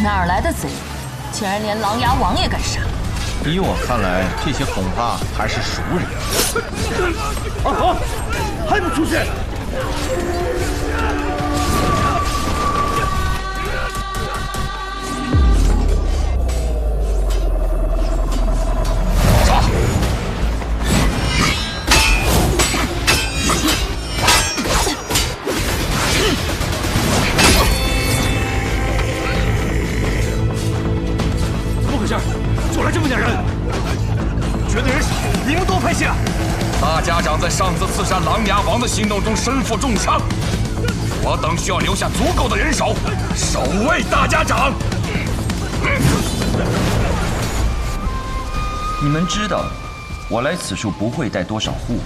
哪儿来的贼？竟然连琅琊王也敢杀！依我看来，这些恐怕还是熟人。二豪，还不出去！杀！怎么回事？就来这么点人？觉得人少，你们多派些。大家长在上次刺杀琅琊王的行动中身负重伤，我等需要留下足够的人手守卫大家长。你们知道，我来此处不会带多少护卫，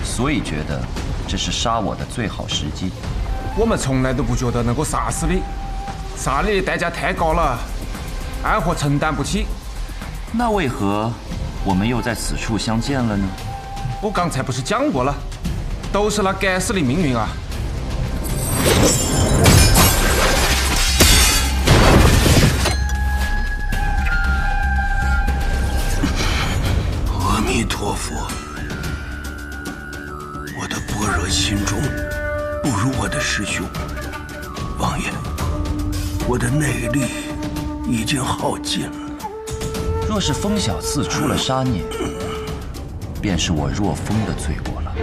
所以觉得这是杀我的最好时机。我们从来都不觉得能够杀死你，杀你的代价太高了，安和承担不起。那为何我们又在此处相见了呢？我刚才不是讲过了，都是那该死的命运啊！阿弥陀佛，我的般若心中不如我的师兄。王爷，我的内力已经耗尽了。若是风小刺出了杀念，便是我若风的罪过了。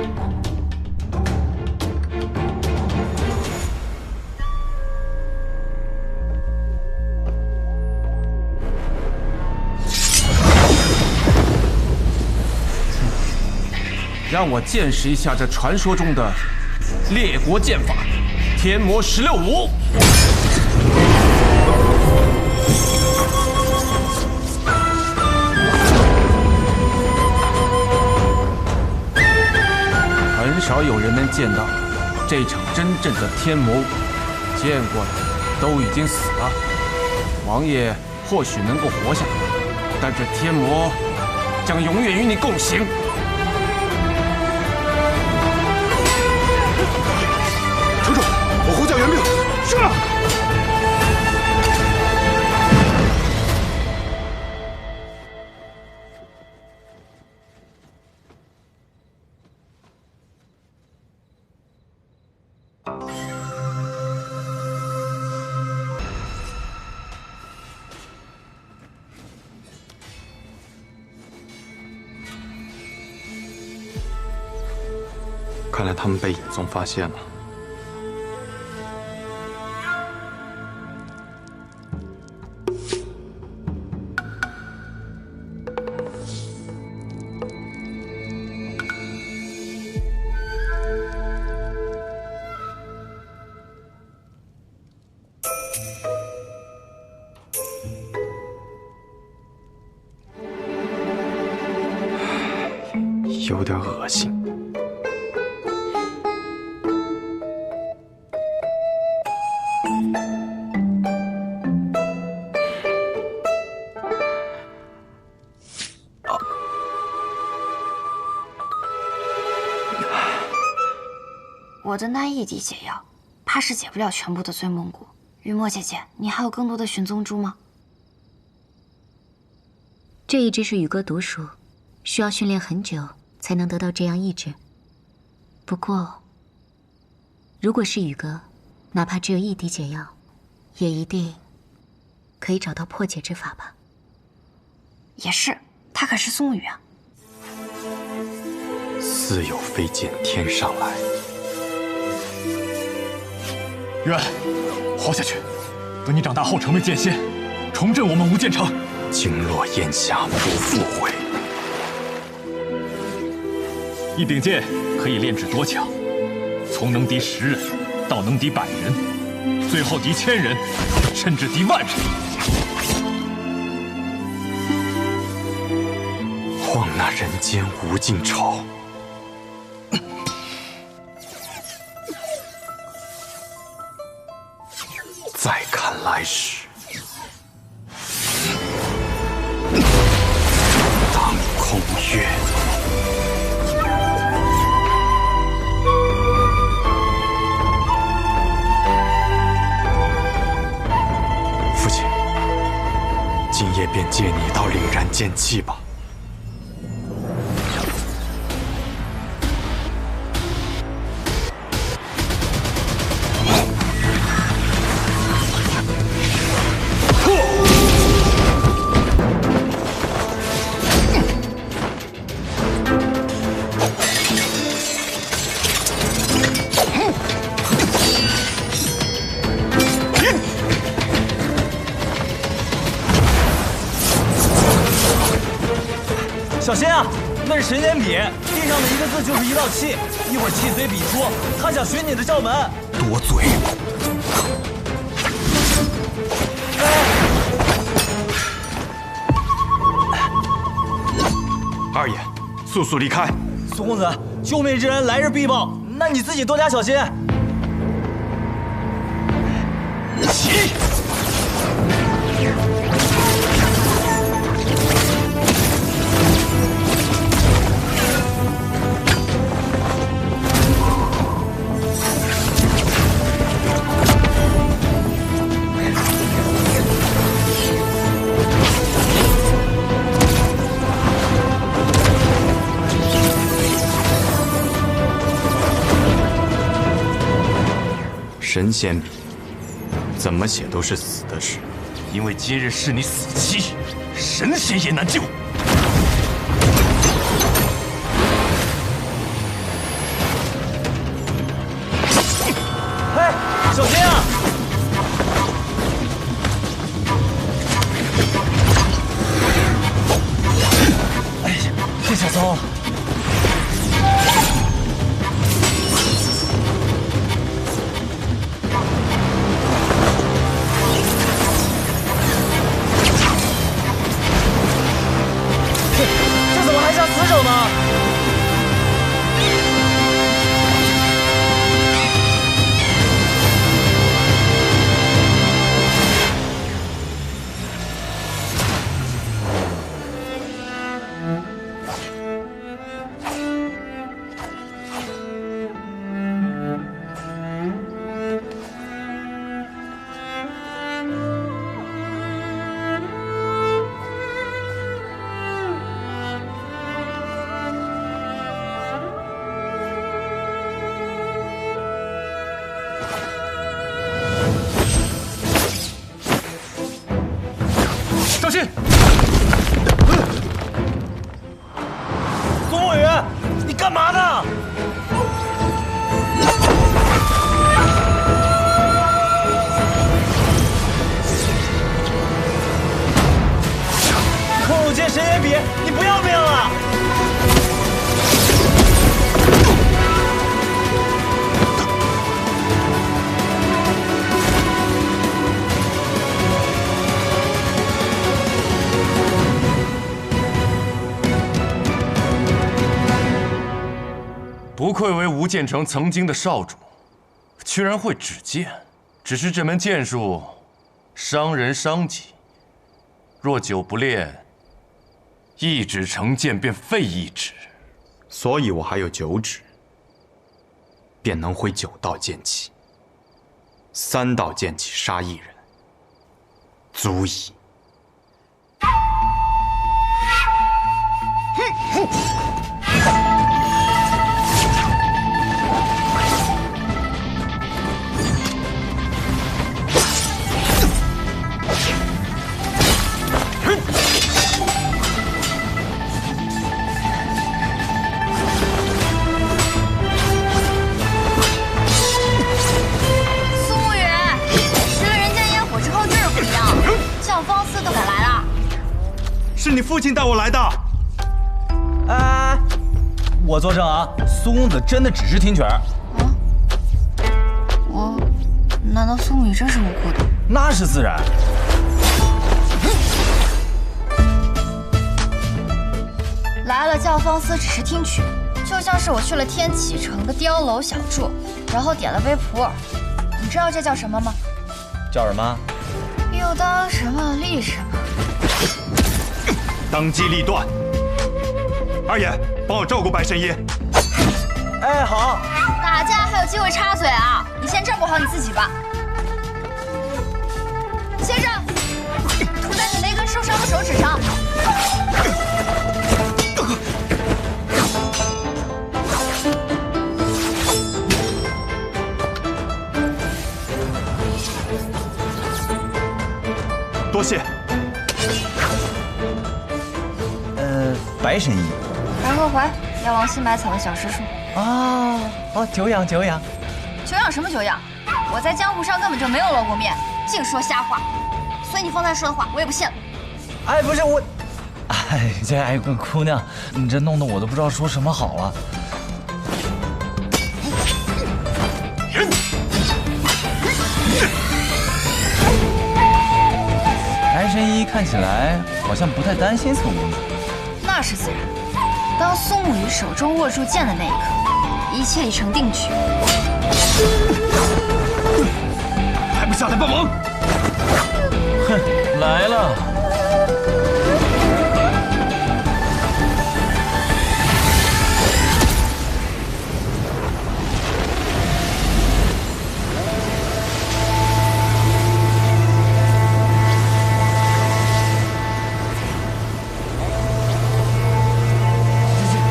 让我见识一下这传说中的列国剑法——天魔16舞。很少有人能见到这场真正的天魔舞，见过的都已经死了。王爷或许能够活下来，但这天魔将永远与你共行。城主，我呼叫援兵。是。看来他们被尹宗发现了。有点恶心。我的那一滴解药，怕是解不了全部的醉梦蛊。雨墨姐姐，你还有更多的寻踪珠吗？这一只是羽歌毒属，需要训练很久才能得到这样意志。不过，如果是羽歌，哪怕只有一滴解药，也一定可以找到破解之法吧。也是，他可是宋羽啊。似有飞剑天上来。渊，活下去，等你长大后成为剑仙，重振我们无剑城。经落烟霞不复回。一柄剑可以炼制多强，从能敌10人到能敌100人，最后敌1000人，甚至敌10000人。况那人间无尽愁。再看来时，当空月。借你一道凛然剑气吧。小心啊！那是神仙笔，地上的一个字就是一道气，一会儿气随笔出，他想寻你的窍门。多嘴！二爷，速速离开！苏公子，救命之恩来日必报，那你自己多加小心。起！神仙笔，怎么写都是死的事，因为今日是你死期，神仙也难救。哎，小心啊！哎呀，这下糟了！这怎么还下死手呢？小心！苏沐雨，你干嘛呢？空有剑神仙笔，你不要命了？不愧为吴建城曾经的少主，居然会指剑。只是这门剑术伤人伤己，若久不练，一指成剑便废一指。所以我还有9指，便能挥9道剑气，3道剑气杀一人，足矣。苏沐雨，吃了人间烟火之后就是不一样，叫方司都敢来了。是你父亲带我来的。哎，我作证啊，苏公子真的只是听曲儿。难道苏沐雨真是无辜的？那是自然。来了叫方司只是听曲，就像是我去了天启城的碉楼小筑，然后点了杯普洱。你知道这叫什么吗？叫什么？又当什么立什么。当机立断。二爷，帮我照顾白神医。哎，好。打架还有机会插嘴啊！你先照顾好你自己吧。先生，涂在你那根受伤个手指长。多谢。白神医。白鹤怀，妖王新百草的小师叔。啊，哦，久仰久仰。久仰什么久仰？我在江湖上根本就没有露过面，净说瞎话。所以你方才说的话，我也不信了。哎，不是我，哎，姑娘，你这弄得我都不知道说什么好了。白神医看起来好像不太担心宋公子。那是自然。当苏沐雨手中握住剑的那一刻，一切已成定局。还不下来帮忙？哼，来了。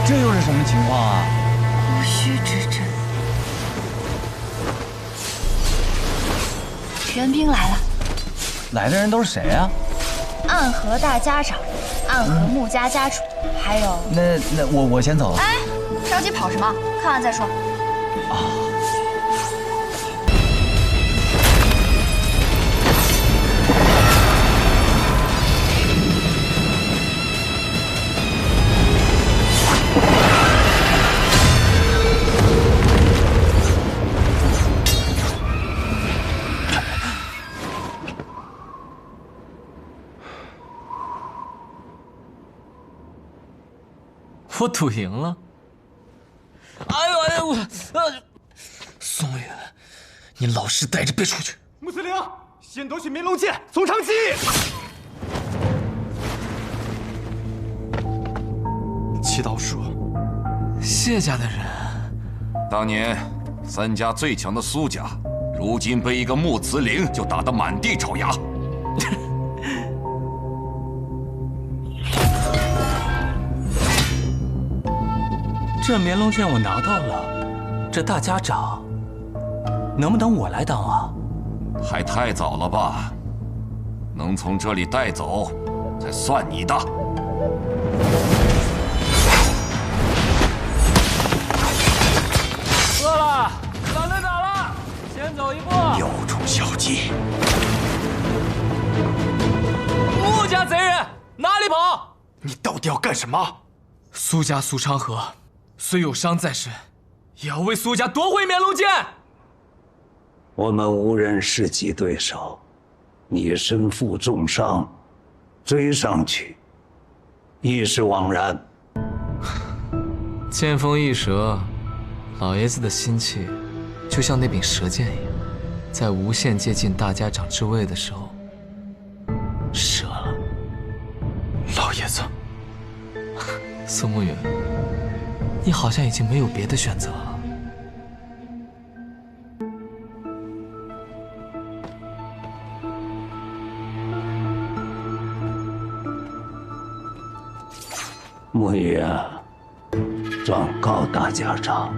这又是什么情况啊？无须之阵，援兵来了。来的人都是谁啊？暗河大家长，暗河穆家家主，还有……那我先走了。哎，着急跑什么？看完再说。啊。我赌赢了。哎呦，宋雨，你老实待着，别出去。穆司令，先夺取绵龙剑，从长计议。祈祷说，谢家的人，当年三家最强的苏家，如今被一个穆慈陵就打得满地找牙。这绵龙剑我拿到了，这大家长能不能我来当啊？还太早了吧，能从这里带走，才算你的。饿了，懒得打了，先走一步。有种小计！穆家贼人哪里跑？你到底要干什么？苏家苏昌河虽有伤在身，也要为苏家夺回绵龙剑。我们无人是其对手，你身负重伤，追上去亦是枉然。剑锋易折，老爷子的心气就像那柄蛇剑一样，在无限接近大家长之位的时候折了。老爷子，宋沐雨，你好像已经没有别的选择了。沐雨啊，状告大家长，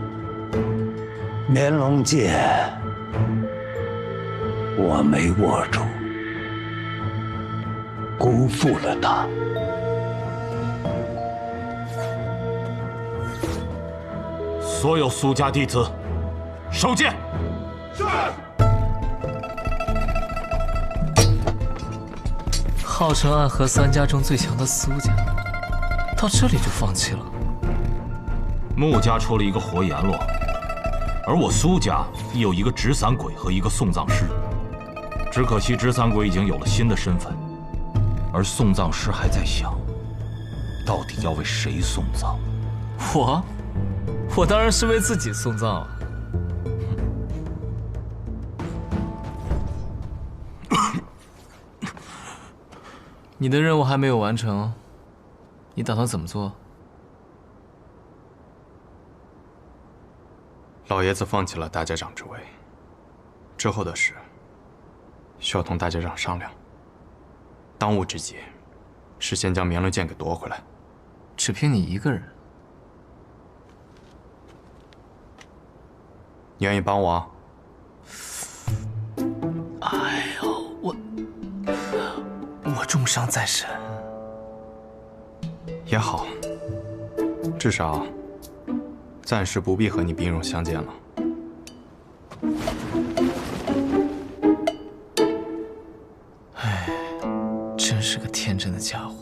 绵龙剑我没握住，辜负了他。所有苏家弟子，收剑。是。号称暗河三家中最强的苏家，到这里就放弃了。穆家出了一个活阎罗，而我苏家亦有一个执伞鬼和一个送葬师。只可惜执伞鬼已经有了新的身份，而送葬师还在想，到底要为谁送葬。我当然是为自己送葬了。你的任务还没有完成，你打算怎么做？老爷子放弃了大家长之位，之后的事需要同大家长商量。当务之急是先将绵棱剑给夺回来。只凭你一个人？你愿意帮我啊？哎呦，我重伤在身。也好，至少暂时不必和你兵戎相见了。哎，真是个天真的家伙。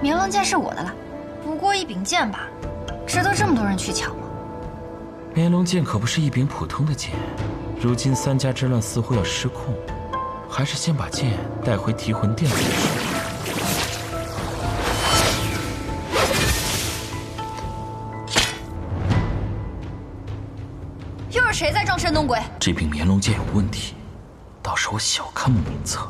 绵棱剑是我的了，不过一柄剑吧，值得这么多人去抢吗？绵棱剑可不是一柄普通的剑，如今3家之乱似乎要失控，还是先把剑带回提魂殿再说。又是谁在装神弄鬼？这柄绵棱剑有问题，倒是我小看慕名册。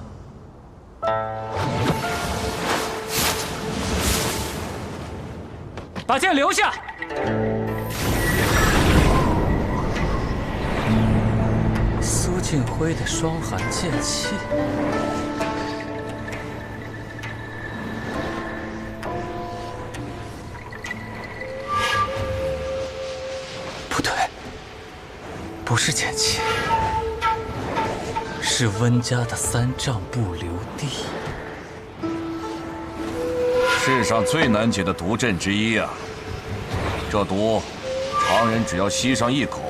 把剑留下！苏庆辉的双寒剑气。不对，不是剑气，是温家的3丈不留地。世上最难解的毒阵之一啊！这毒，常人只要吸上一口，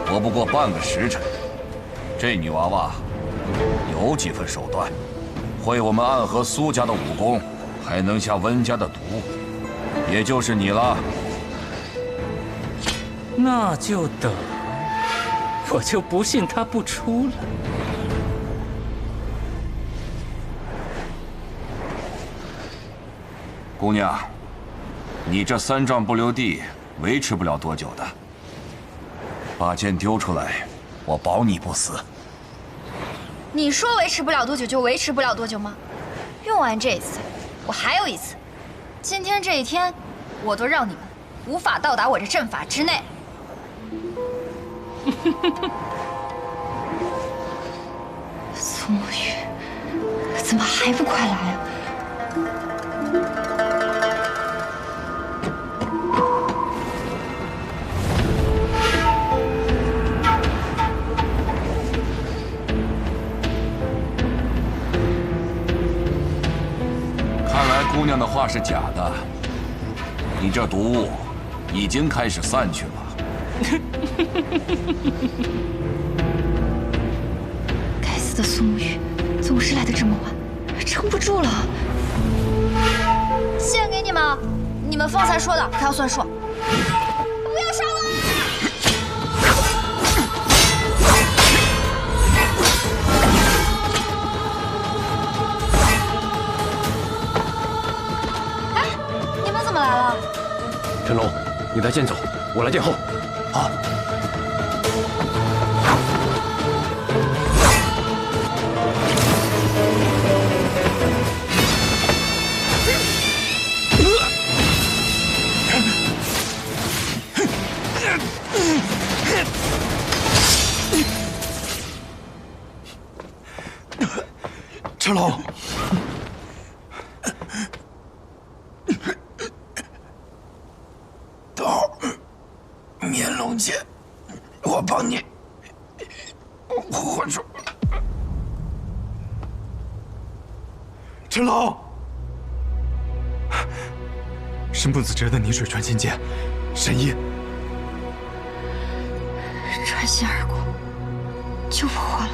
活不过半个时辰。这女娃娃有几分手段，会我们暗合苏家的武功，还能下温家的毒，也就是你了。那就等，我就不信他不出来。姑娘，你这3丈不留地，维持不了多久的。把剑丢出来，我保你不死。你说维持不了多久就维持不了多久吗？用完这一次，我还有一次。今天这一天，我都让你们无法到达我这阵法之内。苏沐雨，怎么还不快来啊？看来姑娘的话是假的，你这毒物已经开始散去了。该死的苏沐雨，总是来的这么晚，撑不住了。献给你们，你们方才说的可要算数。不要杀我！哎，你们怎么来了？陈龙，你带剑走，我来殿后。好。陈龙，刀，绵龙剑，我帮你活住。陈龙，是木子哲的逆水传心剑，神医。穿心而过，救不活了。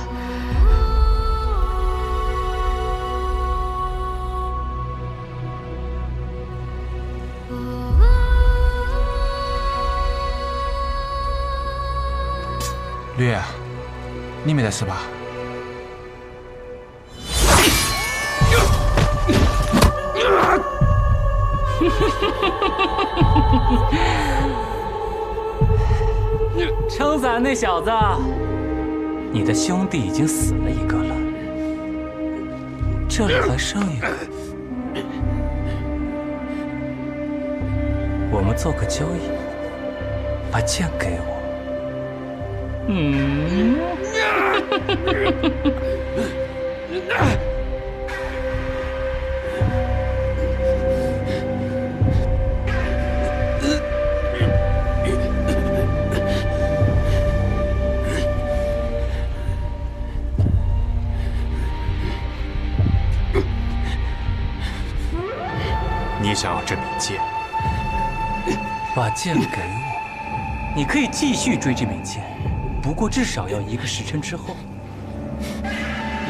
你没得事吧？撑伞那小子，你的兄弟已经死了一个了，这里还剩一个。我们做个交易，把剑给我。你想要这柄剑？把剑给我，你可以继续追这柄剑，不过至少要1个时辰之后，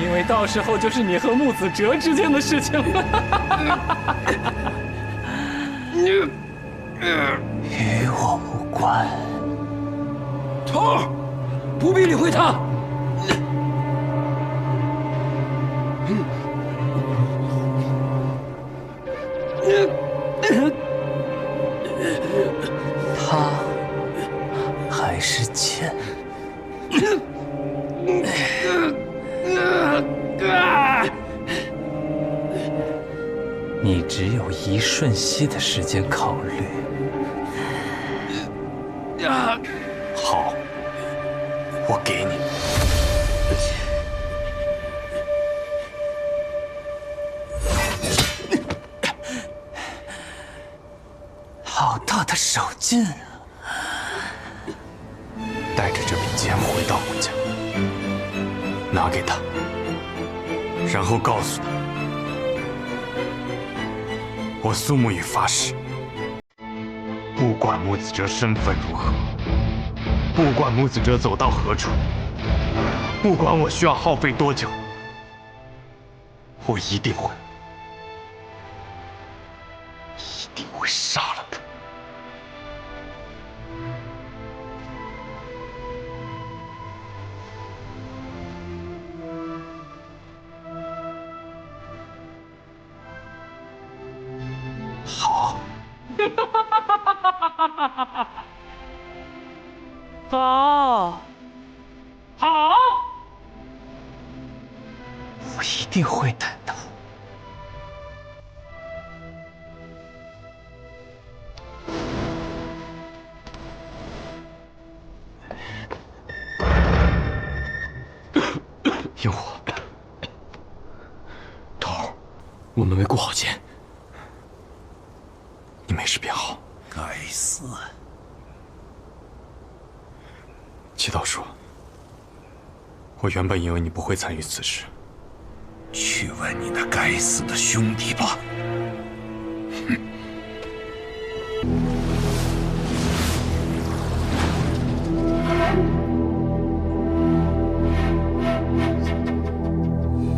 因为到时候就是你和木子哲之间的事情了。与我无关。头儿，不必理会他。他还是剑。你只有1瞬息的时间考虑。好，我给你。好大的手劲啊！带着这柄剑回到我家，拿给他，然后告诉他，我苏沐雨发誓，不管木子哲身份如何，不管木子哲走到何处，不管我需要耗费多久，我一定会杀了他。好，好，好，我一定会等到。萤火，头儿，我们没顾好剑。你没事便好。该死！祈祷说，我原本以为你不会参与此事。去问你那该死的兄弟吧。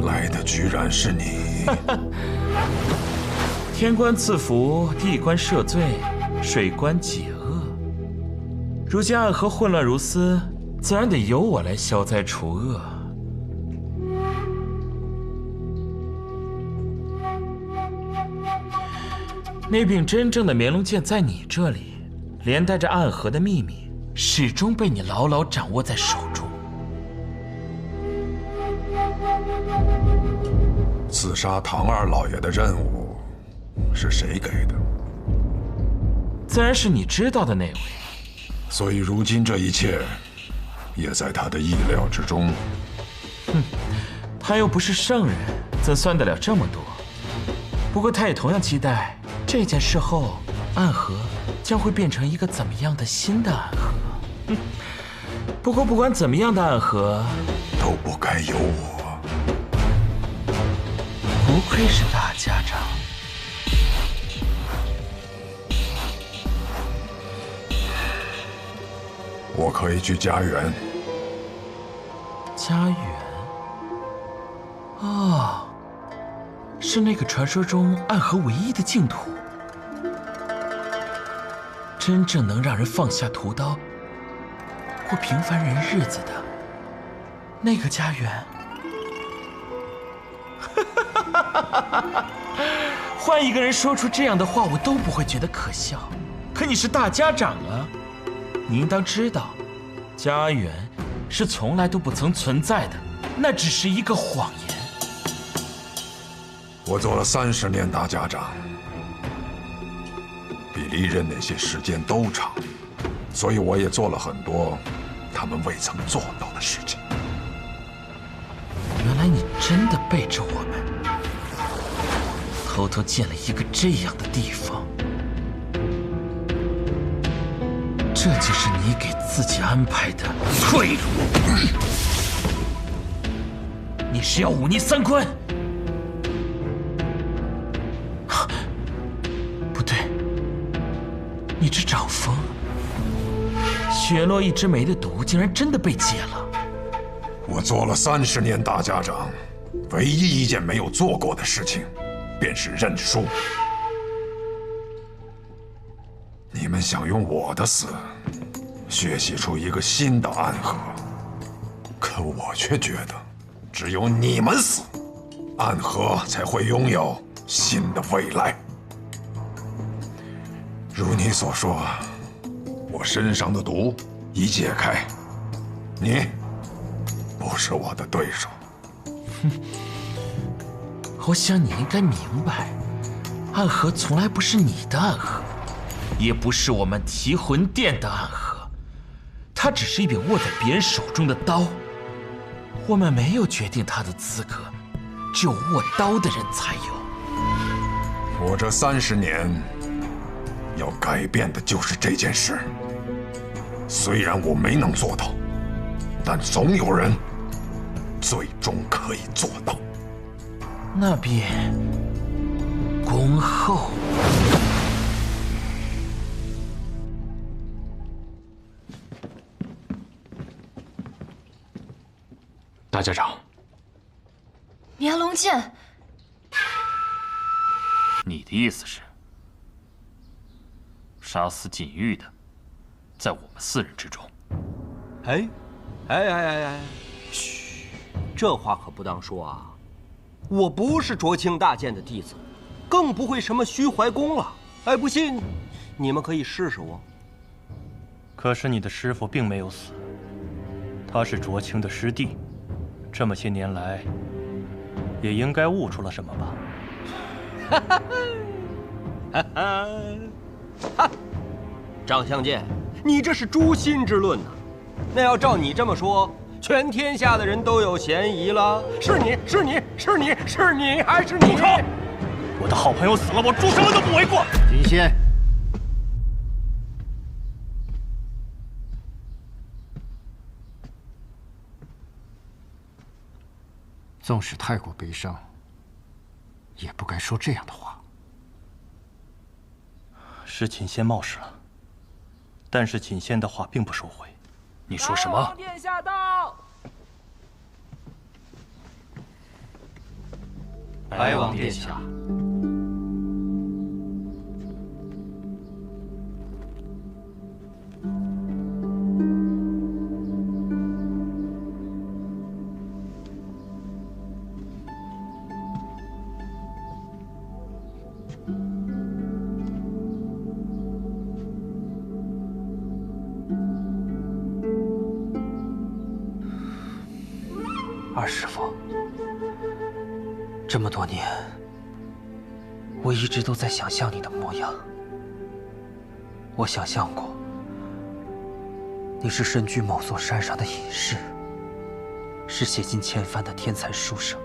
来的居然是你！天官赐福，地官赦罪，水官解厄。如今暗河混乱如斯，自然得由我来消灾除恶。那柄真正的绵龙剑在你这里，连带着暗河的秘密，始终被你牢牢掌握在手中。刺杀唐二老爷的任务是谁给的？自然是你知道的那位。所以如今这一切也在他的意料之中。哼，他又不是圣人，怎算得了这么多？不过他也同样期待这件事后，暗河将会变成一个怎么样的新的暗河。哼，不过不管怎么样的暗河，都不该有我。不愧是大家长。我可以去家园。家园？哦，是那个传说中暗河唯一的净土，真正能让人放下屠刀，过平凡人日子的，那个家园。换一个人说出这样的话，我都不会觉得可笑。可你是大家长啊，你应当知道，家园是从来都不曾存在的，那只是一个谎言。我做了30年大家长，比离任那些时间都长，所以我也做了很多他们未曾做到的事情。原来你真的背着我们，偷偷建了一个这样的地方，这就是你给自己安排的退路。你是要忤逆三观？不对，你这长风，雪落一枝梅的毒竟然真的被解了。我做了30年大家长，唯一一件没有做过的事情，便是认输。你们想用我的死学习出一个新的暗河，可我却觉得，只有你们死，暗河才会拥有新的未来。如你所说，我身上的毒已解开，你不是我的对手。我想你应该明白，暗河从来不是你的暗河，也不是我们提魂殿的暗河，它只是一柄握在别人手中的刀。我们没有决定它的资格，只有握刀的人才有。我这30年要改变的就是这件事。虽然我没能做到，但总有人最终可以做到。那便恭候。大家长，绵龙剑，你的意思是，杀死锦玉的，在我们4人之中？嘘，这话可不当说啊！我不是卓清大剑的弟子，更不会什么虚怀功了。哎，不信，你们可以试试我。可是你的师父并没有死，他是卓清的师弟，这么些年来，也应该悟出了什么吧？张相见，你这是诛心之论呐！那要照你这么说，全天下的人都有嫌疑了。是你还是你？住口！我的好朋友死了，我做什么都不为过。金仙，纵使太过悲伤，也不该说这样的话。是秦仙冒失了，但是秦仙的话并不收回。你说什么？白王殿下到！白王殿下。二师父，这么多年，我一直都在想象你的模样。我想象过，你是身居某座山上的隐士，是写尽千帆的天才书生。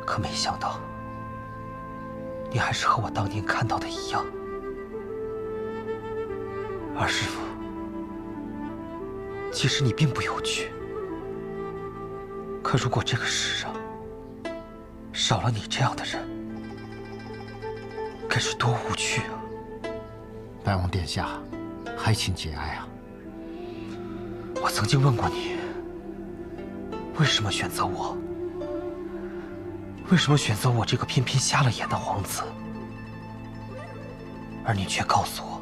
可没想到，你还是和我当年看到的一样。二师父，其实你并不有趣。可如果这个世上少了你这样的人，该是多无趣啊！白王殿下，还请节哀啊！我曾经问过你，为什么选择我？为什么选择我这个偏偏瞎了眼的皇子？而你却告诉我，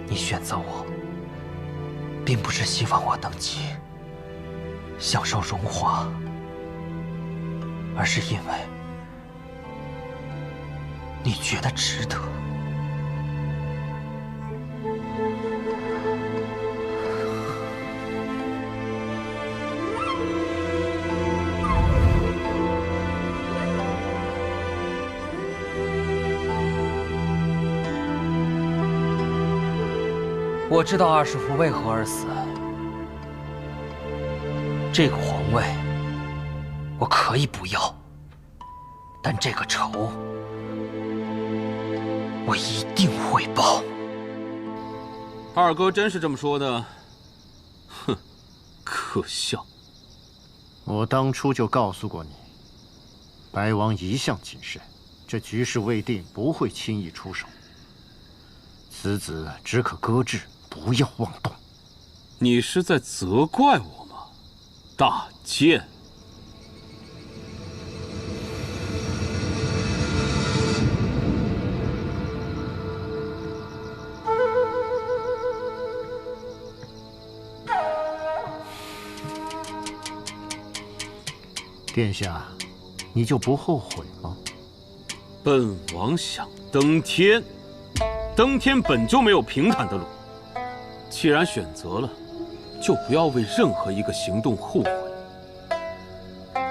你选择我，并不是希望我登基，享受荣华，而是因为你觉得值得。我知道二师父为何而死。这个皇位我可以不要，但这个仇我一定会报。二哥真是这么说的？哼，可笑！我当初就告诉过你，白王一向谨慎，这局势未定，不会轻易出手。此子只可搁置，不要妄动。你是在责怪我吗，大剑？殿下，你就不后悔吗？本王想登天，登天本就没有平坦的路。既然选择了，就不要为任何一个行动后悔。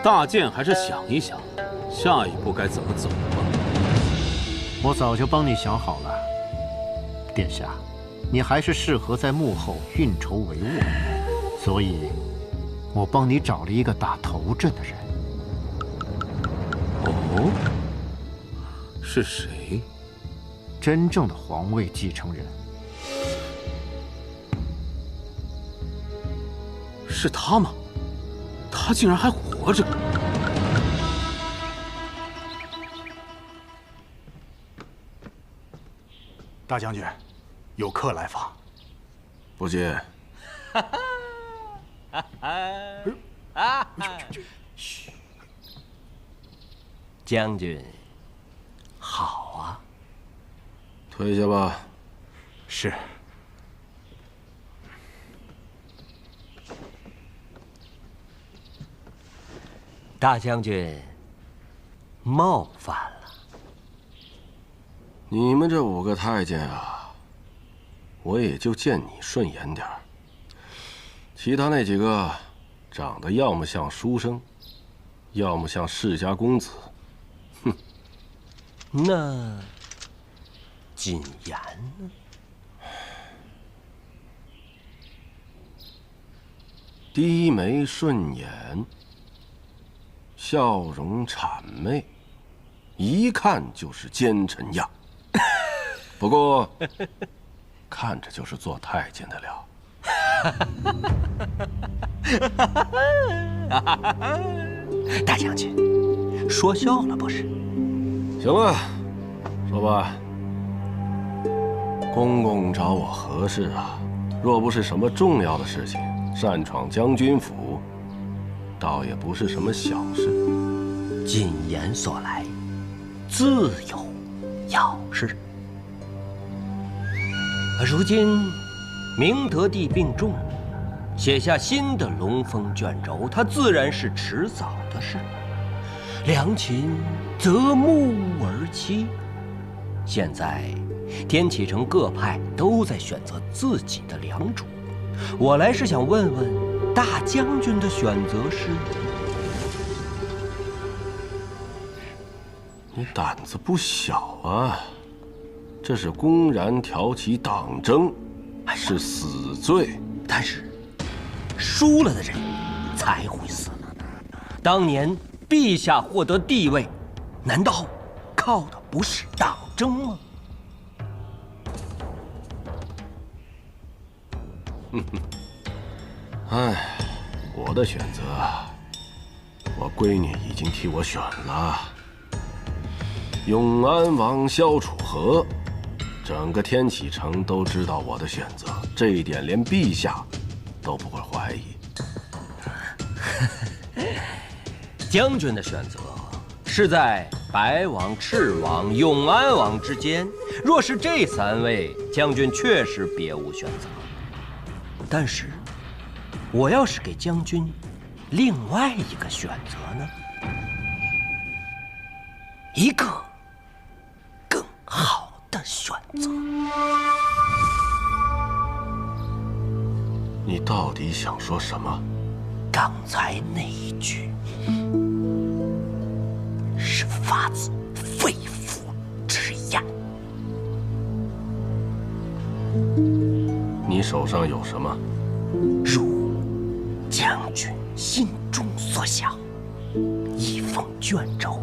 大剑还是想一想，下一步该怎么走吧。我早就帮你想好了，殿下，你还是适合在幕后运筹帷幄，所以，我帮你找了一个打头阵的人。哦，是谁？真正的皇位继承人。是他吗？他竟然还活着！大将军，有客来访。不接。嘘。将军，好啊。退下吧。是。大将军，冒犯了。你们这5个太监啊，我也就见你顺眼点儿。其他那几个，长得要么像书生，要么像世家公子。哼。那谨言呢？低眉顺眼，笑容谄媚，一看就是奸臣样。不过，看着就是做太监的料。大将军，说笑了不是？行了，说吧。公公找我何事啊？若不是什么重要的事情，擅闯将军府，倒也不是什么小事。谨言所来，自有要事。如今明德帝病重，写下新的龙凤卷轴，它自然是迟早的事。良禽择木而栖。现在天启城各派都在选择自己的良主，我来是想问问大将军的选择是？你胆子不小啊！这是公然挑起党争，是死罪。但是输了的人才会死。当年陛下获得帝位，难道靠的不是党争吗？哎，我的选择，我闺女已经替我选了。永安王萧楚河，整个天启城都知道我的选择，这一点连陛下都不会怀疑。将军的选择是在白王、赤王、永安王之间，若是这3位，将军确实别无选择。但是，我要是给将军另外一个选择呢？一个更好的选择。你到底想说什么？刚才那一句是发自肺腑之言。你手上有什么？如将军心中所想，一封卷轴，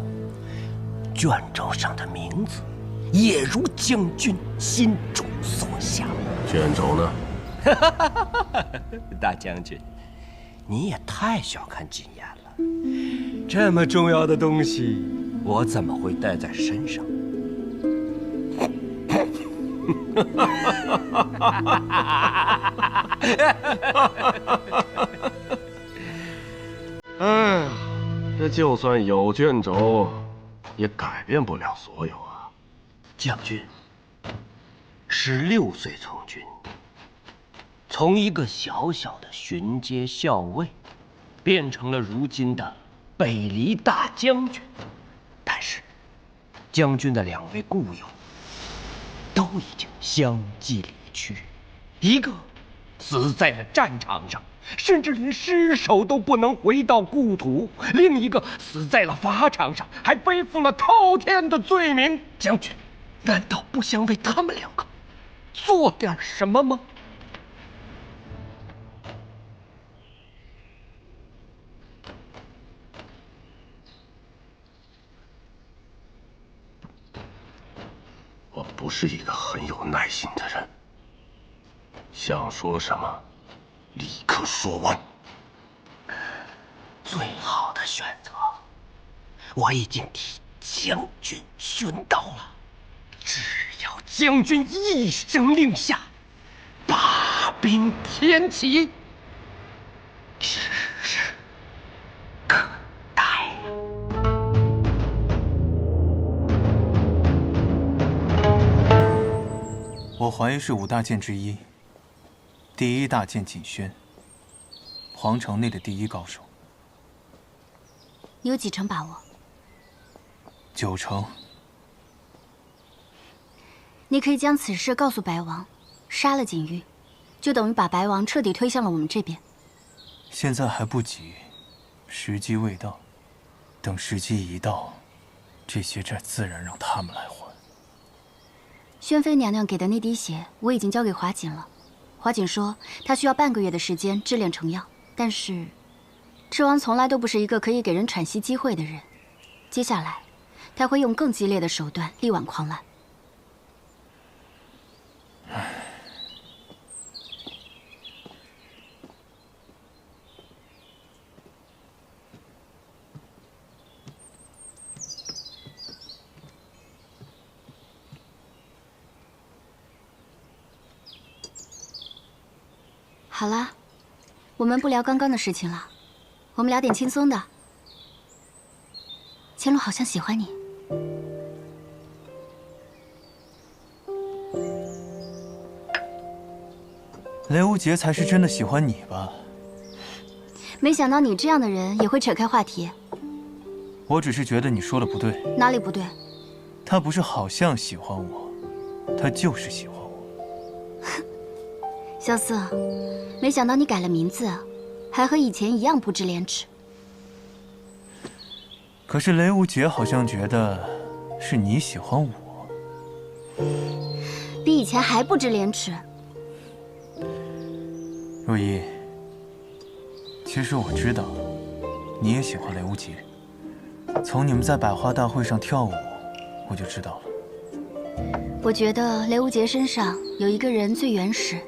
卷轴上的名字也如将军心中所想。卷轴呢？大将军，你也太小看谨言了。这么重要的东西，我怎么会带在身上？哎，这就算有卷轴，也改变不了所有啊。将军16岁从军，从一个小小的巡街校尉，变成了如今的北黎大将军。但是，将军的2位故友都已经相继离去，一个死在了战场上，甚至连尸首都不能回到故土；另一个死在了法场上，还背负了滔天的罪名。将军，难道不想为他们2个做点什么吗？我不是一个很有耐心的人，想说什么，立刻说完。最好的选择，我已经替将军寻到了。只要将军一声令下，罢兵天齐，指日可待。我怀疑是5大剑之一，第1大剑锦轩，皇城内的第1高手。你有几成把握？9成。你可以将此事告诉白王，杀了锦玉，就等于把白王彻底推向了我们这边。现在还不急，时机未到。等时机一到，这些债自然让他们来还。宣妃娘娘给的那滴血，我已经交给华锦了。华锦说，她需要半个月的时间制炼成药，但是，赤王从来都不是一个可以给人喘息机会的人。接下来，他会用更激烈的手段力挽狂澜。好啦，我们不聊刚刚的事情了，我们聊点轻松的。乾隆好像喜欢你。雷无杰才是真的喜欢你吧？没想到你这样的人也会扯开话题。我只是觉得你说的不对。哪里不对？他不是好像喜欢我，他就是喜欢我。萧瑟，没想到你改了名字，还和以前一样不知廉耻。可是雷无杰好像觉得是你喜欢我，比以前还不知廉耻。若依，其实我知道，你也喜欢雷无极。从你们在百花大会上跳舞，我就知道了。我觉得雷无杰身上有一个人最原始、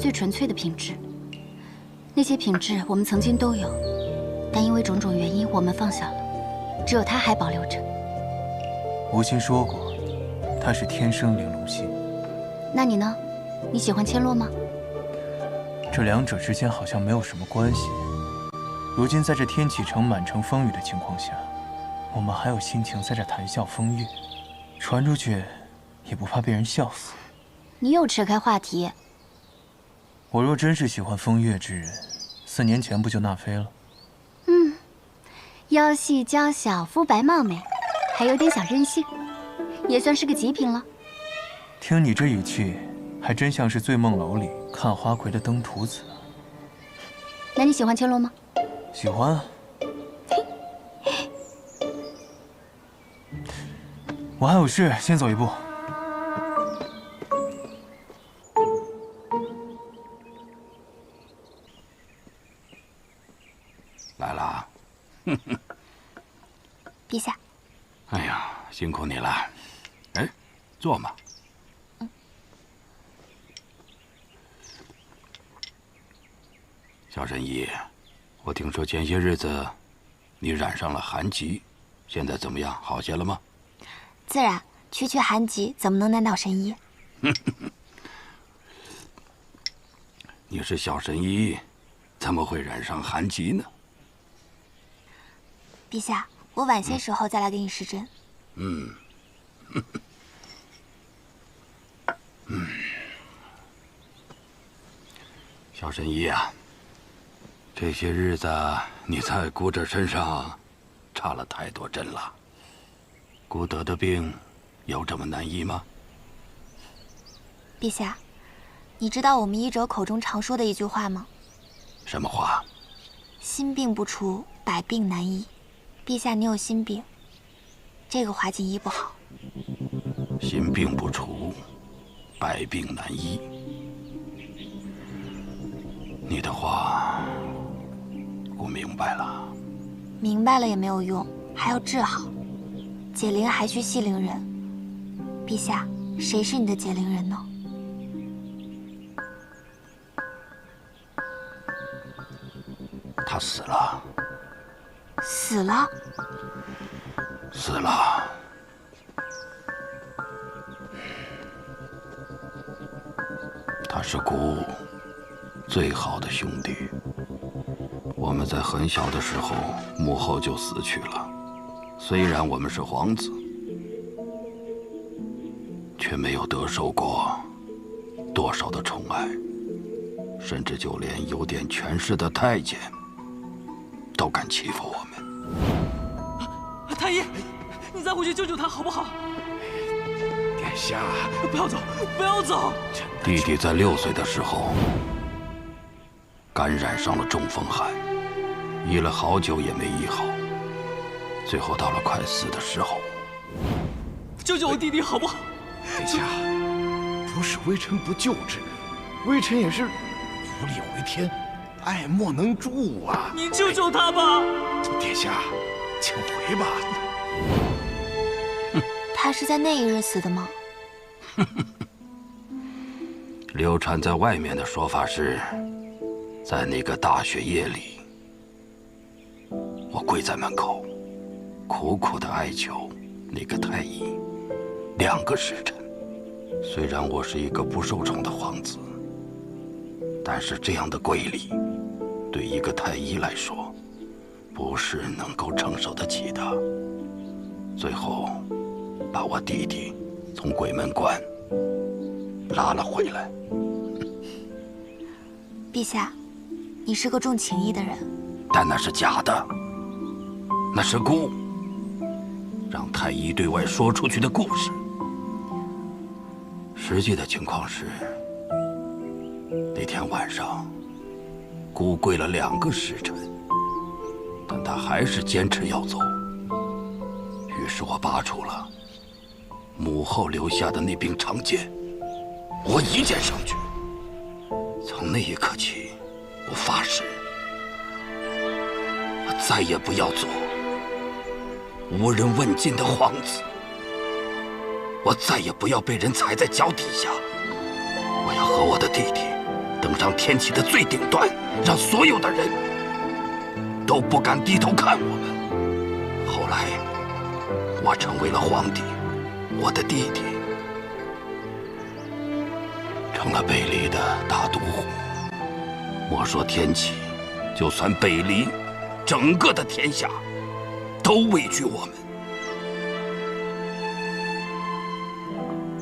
最纯粹的品质。那些品质我们曾经都有，但因为种种原因，我们放下了。只有他还保留着。吴昕说过，他是天生玲珑心。那你呢？你喜欢千洛吗？这2者之间好像没有什么关系。如今在这天启城满城风雨的情况下，我们还有心情在这谈笑风月，传出去也不怕被人笑死。你又扯开话题。我若真是喜欢风月之人，4年前不就纳妃了？腰细娇小，肤白貌美，还有点小任性，也算是个极品了。听你这语气，还真像是醉梦楼里看花魁的登徒子。那你喜欢千罗吗？喜欢啊。我还有事，先走一步。来了。陛下。哎呀，辛苦你了。哎，坐嘛。小神医，我听说前些日子你染上了寒疾，现在怎么样？好些了吗？自然，区区寒疾怎么能难倒神医？你是小神医，怎么会染上寒疾呢？陛下，我晚些时候再来给你施针。小神医啊，这些日子你在姑侄身上插了太多针了。姑得的病有这么难医吗？陛下，你知道我们医者口中常说的一句话吗？什么话？心病不除，百病难医。陛下，你有心病，这个华锦医不好。心病不除，百病难医。你的话，我明白了。明白了也没有用，还要治好。解铃还需系铃人。陛下，谁是你的解铃人呢？他死了。死了？死了。他是姑最好的兄弟。我们在很小的时候，母后就死去了。虽然我们是皇子，却没有得受过多少的宠爱，甚至就连有点权势的太监都敢欺负我们。太医，你再回去救救他好不好？殿下，不要走，不要走！弟弟在6岁的时候感染上了中风寒，医了好久也没医好，最后到了快死的时候。救救我弟弟好不好？殿下，不是微臣不救治，微臣也是无力回天，爱莫能助啊！你救救他吧！殿下，请回吧。他是在那一日死的吗？流传在外面的说法是，在那个大雪夜里，我跪在门口，苦苦地哀求那个太医2个时辰。虽然我是一个不受宠的皇子，但是这样的跪礼，对一个太医来说，不是能够承受得起的。最后，把我弟弟从鬼门关拉了回来。陛下，你是个重情义的人，但那是假的，那是姑让太医对外说出去的故事。实际的情况是，那天晚上，姑跪了2个时辰，但她还是坚持要走。于是我拔出了母后留下的那柄长剑，我一剑上去。从那一刻起，我发誓，我再也不要做无人问津的皇子，我再也不要被人踩在脚底下。我要和我的弟弟登上天启的最顶端，让所有的人都不敢低头看我们。后来，我成为了皇帝，我的弟弟成了北黎的大都护。莫说天启，就算北黎，整个的天下都畏惧我们。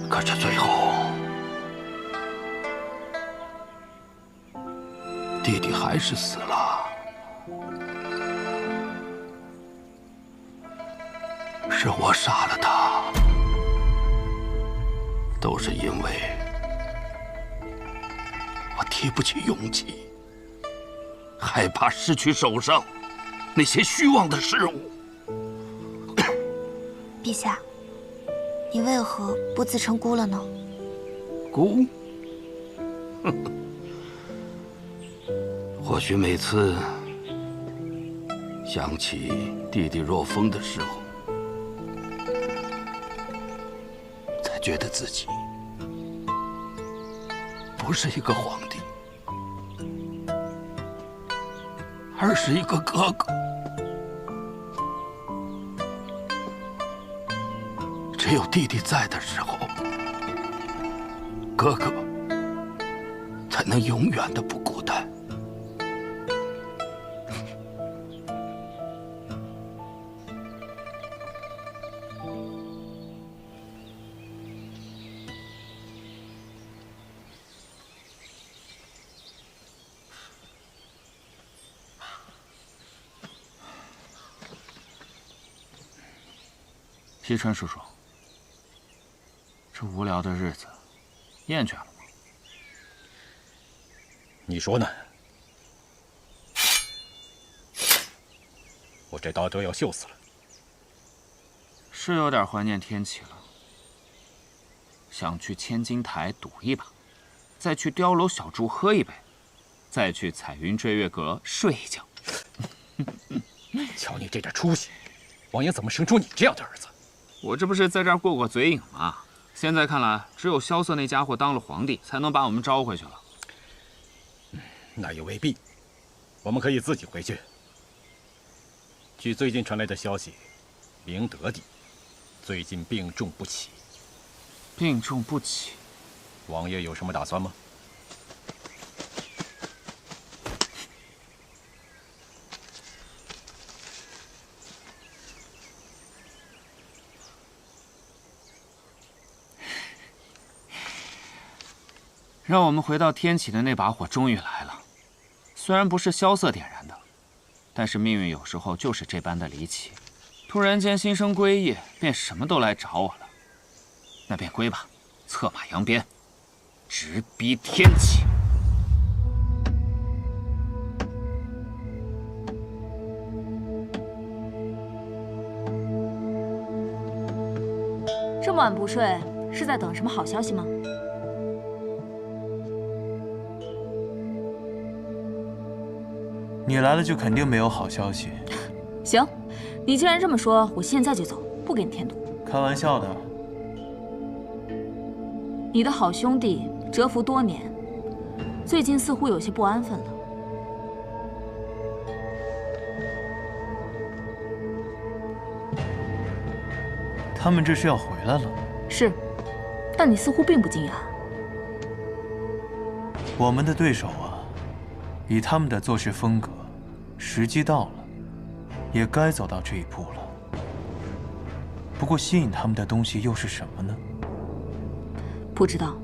可是最后，弟弟还是死了。是我杀了他，都是因为我提不起勇气，害怕失去手上那些虚妄的事物。陛下，你为何不自称孤了呢？孤？或许每次想起弟弟若风的时候，才觉得自己不是一个皇帝，而是一个哥哥。只有弟弟在的时候，哥哥才能永远的不孤单。提春叔叔，这无聊的日子厌倦了吗？你说呢？我这刀都要锈死了。是有点怀念天启了，想去千金台赌一把，再去碉楼小筑喝一杯，再去彩云追月阁睡一觉。瞧你这点出息，王爷怎么生出你这样的儿子？我这不是在这儿过过嘴瘾吗？现在看来，只有萧瑟那家伙当了皇帝，才能把我们招回去了。那也未必，我们可以自己回去。据最近传来的消息，明德帝最近病重不起。病重不起，王爷有什么打算吗？让我们回到天启的那把火终于来了，虽然不是萧瑟点燃的，但是命运有时候就是这般的离奇，突然间心生归意，便什么都来找我了。那便归吧，策马扬鞭，直逼天启。这么晚不睡，是在等什么好消息吗？你来了就肯定没有好消息。行，你既然这么说，我现在就走，不给你添堵。开玩笑的。你的好兄弟蛰伏多年，最近似乎有些不安分了。他们这是要回来了。是，但你似乎并不惊讶。我们的对手啊，以他们的做事风格，时机到了，也该走到这一步了。不过吸引他们的东西又是什么呢？不知道。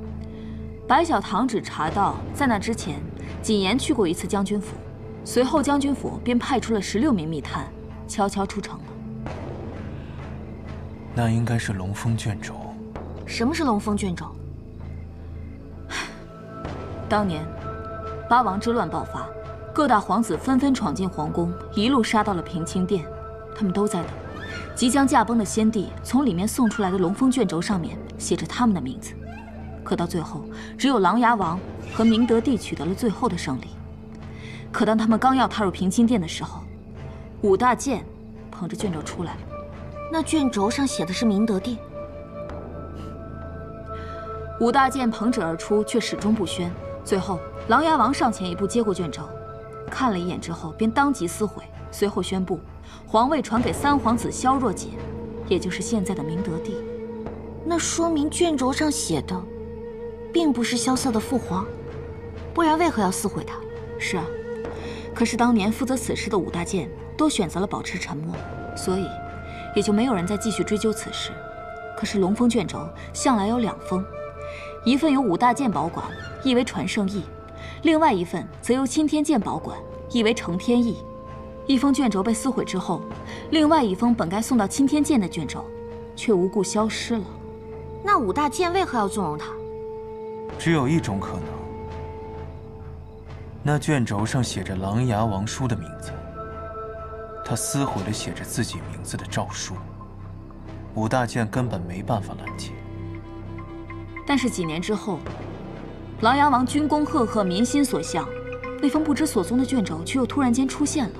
白小堂只查到，在那之前，谨言去过一次将军府，随后将军府便派出了16名密探，悄悄出城了。那应该是龙峰卷轴。什么是龙峰卷轴？当年，八王之乱爆发，各大皇子纷纷闯进皇宫，一路杀到了平清殿。他们都在等，即将驾崩的先帝从里面送出来的龙峰卷轴上面写着他们的名字。可到最后，只有琅琊王和明德帝取得了最后的胜利。可当他们刚要踏入平清殿的时候，武大健捧着卷轴出来了。那卷轴上写的是明德帝。武大健捧旨而出，却始终不宣。最后，琅琊王上前一步接过卷轴，看了一眼之后，便当即撕毁。随后宣布，皇位传给三皇子萧若解，也就是现在的明德帝。那说明卷轴上写的，并不是萧瑟的父皇，不然为何要撕毁它？是啊，可是当年负责此事的武大健都选择了保持沉默，所以也就没有人再继续追究此事。可是龙峰卷轴向来有2封，一份由武大健保管，译为传圣意；另外一份则由钦天监保管，译为承天意。一封卷轴被撕毁之后，另外一封本该送到青天剑的卷轴，却无故消失了。那武大剑为何要纵容他？只有一种可能，那卷轴上写着琅琊王叔的名字，他撕毁了写着自己名字的诏书，武大剑根本没办法拦截。但是几年之后，琅琊王军功赫赫，民心所向，那封不知所踪的卷轴却又突然间出现了。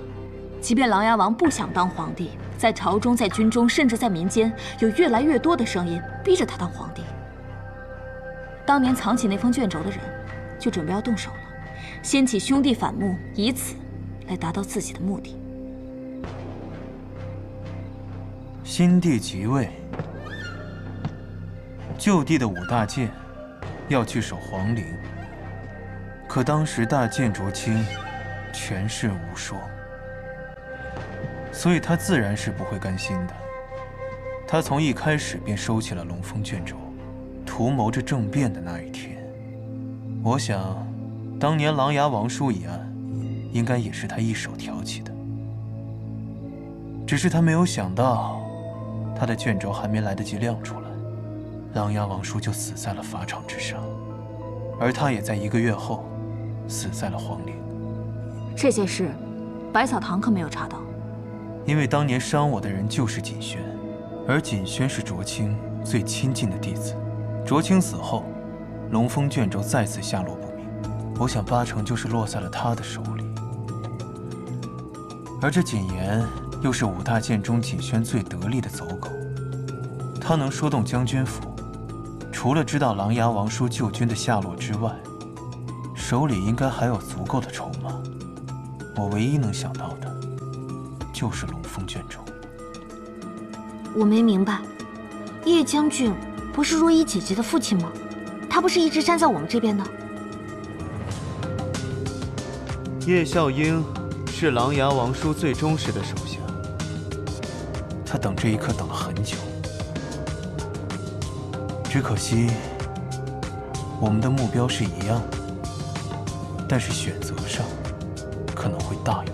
即便琅琊王不想当皇帝，在朝中、在军中，甚至在民间，有越来越多的声音逼着他当皇帝。当年藏起那封卷轴的人，就准备要动手了，掀起兄弟反目，以此来达到自己的目的。新帝即位，旧帝的武大剑要去守皇陵，可当时大剑卓卿权势无说，所以他自然是不会甘心的。他从一开始便收起了龙凤卷轴，图谋着政变的那一天。我想，当年琅琊王叔一案，应该也是他一手挑起的。只是他没有想到，他的卷轴还没来得及亮出来，琅琊王叔就死在了法场之上，而他也在1个月后死在了皇陵。这件事，百草堂可没有查到。因为当年伤我的人就是锦轩，而锦轩是卓卿最亲近的弟子。卓卿死后，龙凤卷轴再次下落不明，我想8成就是落在了他的手里。而这锦言又是武大剑中锦轩最得力的走狗，他能说动将军府，除了知道琅琊王叔救军的下落之外，手里应该还有足够的筹码。我唯一能想到的，就是龙凤卷轴。我没明白，叶将军不是若依姐姐的父亲吗？他不是一直站在我们这边的？叶笑英是琅琊王叔最忠实的手下，他等这一刻等了很久，只可惜我们的目标是一样的，但是选择上可能会大有